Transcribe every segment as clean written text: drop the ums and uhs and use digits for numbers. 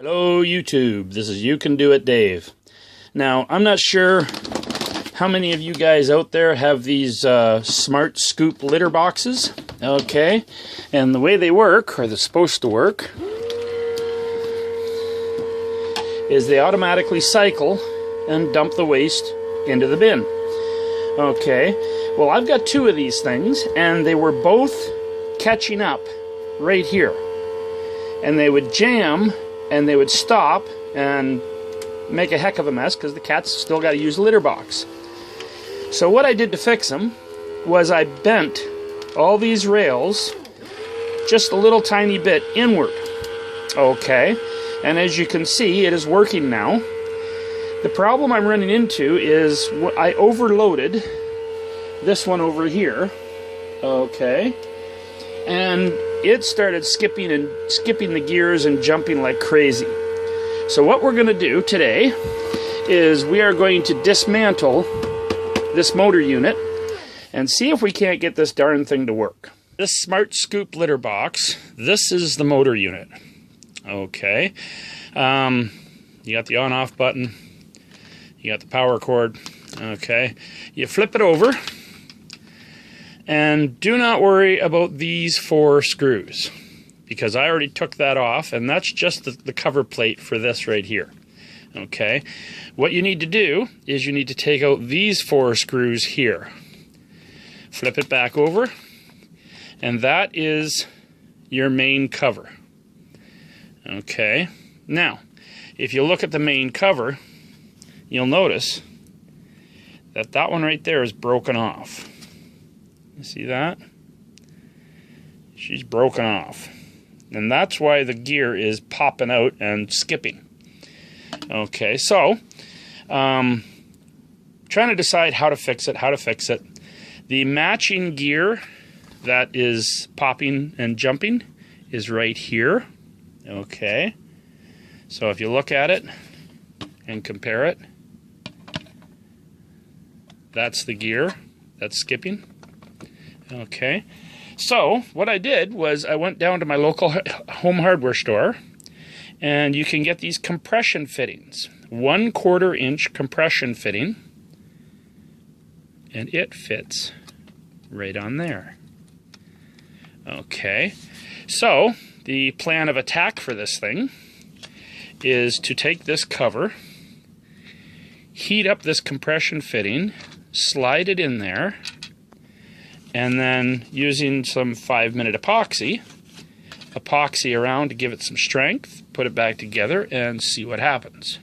Hello YouTube, this is You Can Do It Dave. Now, I'm not sure how many of you guys out there have these Smart Scoop litter boxes, okay? And the way they work, or they're supposed to work, is they automatically cycle and dump the waste into the bin. Okay, well I've got two of these things, and they were both catching up right here. And they would jam, and they would stop and make a heck of a mess because the cat's still got to use the litter box. So what I did to fix them was I bent all these rails just a little tiny bit inward. Okay, and as you can see, it is working now. The problem I'm running into is I overloaded this one over here. Okay, and it started skipping the gears and jumping like crazy. So what we're going to do today is we are going to dismantle this motor unit and see if we can't get this darn thing to work. This Smart Scoop litter box, this is the motor unit. Okay, you got the on-off button, you got the power cord. Okay, you flip it over. And do not worry about these 4 screws, because I already took that off, and that's just the cover plate for this right here. Okay, what you need to do is you need to take out these 4 screws here. Flip it back over, and that is your main cover. Okay, now, if you look at the main cover, you'll notice that that one right there is broken off. You see that? She's broken off. And that's why the gear is popping out and skipping. Okay, so, trying to decide how to fix it. The matching gear that is popping and jumping is right here. Okay, so if you look at it and compare it, that's the gear that's skipping. Okay, so what I did was I went down to my local home hardware store, and you can get these compression fittings, 1/4 inch compression fitting, and it fits right on there. Okay, so the plan of attack for this thing is to take this cover, heat up this compression fitting, slide it in there, and then using some 5-minute epoxy around to give it some strength, put it back together, and see what happens.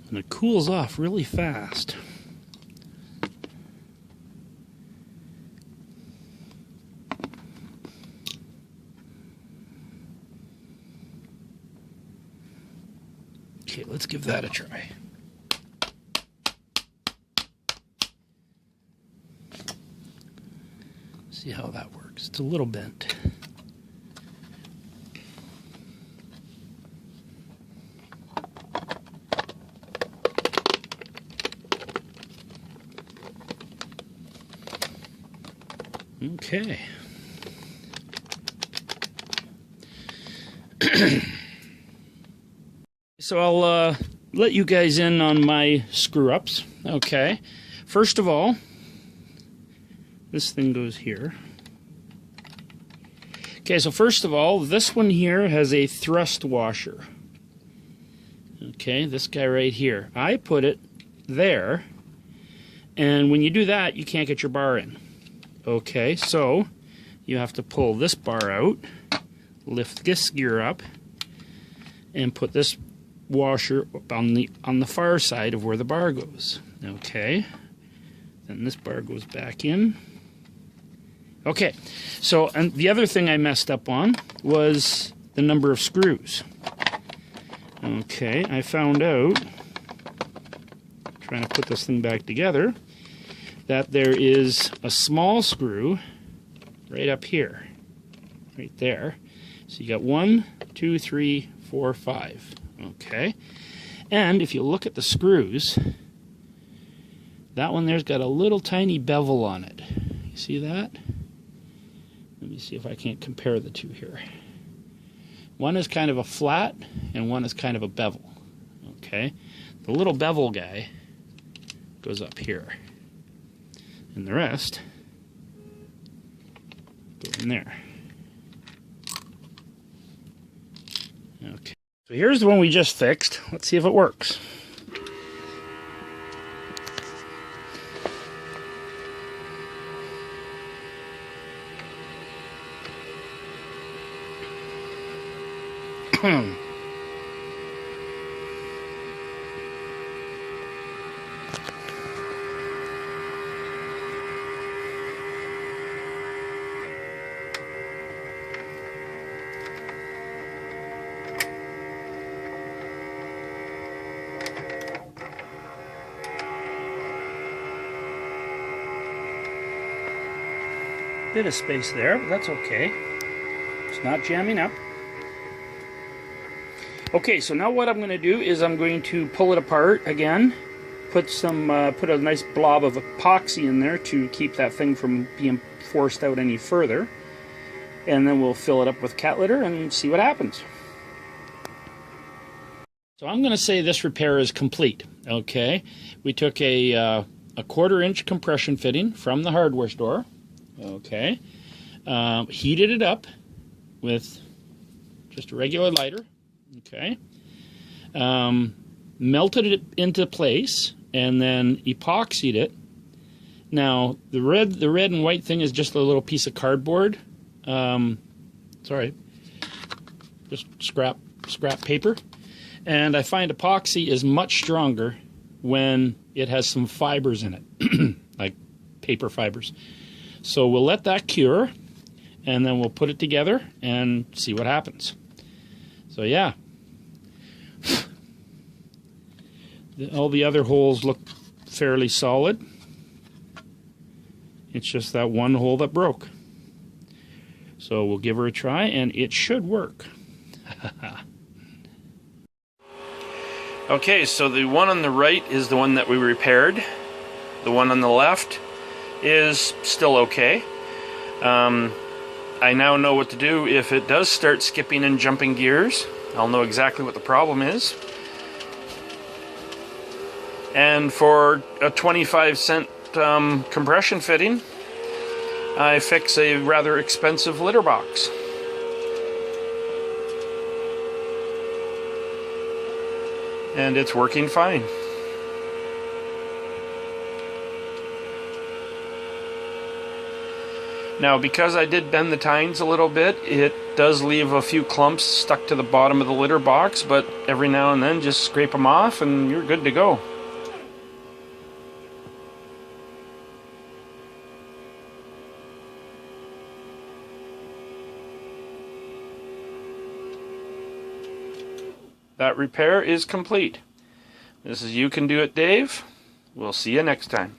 And it cools off really fast. Okay, let's give that a try. See how that works. It's a little bent. Okay. So I'll let you guys in on my screw-ups. Okay. First of all, this thing goes here. Okay, so first of all, this one here has a thrust washer. Okay, this guy right here. I put it there, and when you do that, you can't get your bar in. Okay, so you have to pull this bar out, lift this gear up, and put this washer on the far side of where the bar goes. Okay, then this bar goes back in. Okay, so and the other thing I messed up on was the number of screws. Okay, I found out, trying to put this thing back together, that there is a small screw right up here, right there. So you got 1, 2, 3, 4, 5. Okay, and if you look at the screws, that one there's got a little tiny bevel on it. You see that? Let me see if I can't compare the two here. One is kind of a flat, and one is kind of a bevel. Okay, the little bevel guy goes up here, and the rest go in there. Okay, so here's the one we just fixed. Let's see if it works. Bit of space there, but that's okay. It's not jamming up. Okay, so now what I'm going to do is I'm going to pull it apart again, put a nice blob of epoxy in there to keep that thing from being forced out any further, and then we'll fill it up with cat litter and see what happens. So I'm going to say this repair is complete. Okay, we took a 1/4-inch compression fitting from the hardware store. Okay, heated it up with just a regular lighter. Okay, melted it into place and then epoxied it. Now the red and white thing is just a little piece of cardboard. Sorry, just scrap paper. And I find epoxy is much stronger when it has some fibers in it, like paper fibers. So we'll let that cure, and then we'll put it together and see what happens. So yeah, all the other holes look fairly solid. It's just that one hole that broke. So we'll give her a try, and it should work. Okay, so the one on the right is the one that we repaired. The one on the left is still okay. I now know what to do if it does start skipping and jumping gears. I'll know exactly what the problem is. And for a 25-cent compression fitting, I fix a rather expensive litter box. And it's working fine. Now, because I did bend the tines a little bit, it does leave a few clumps stuck to the bottom of the litter box, but every now and then just scrape them off and you're good to go. That repair is complete. This is You Can Do It, Dave. We'll see you next time.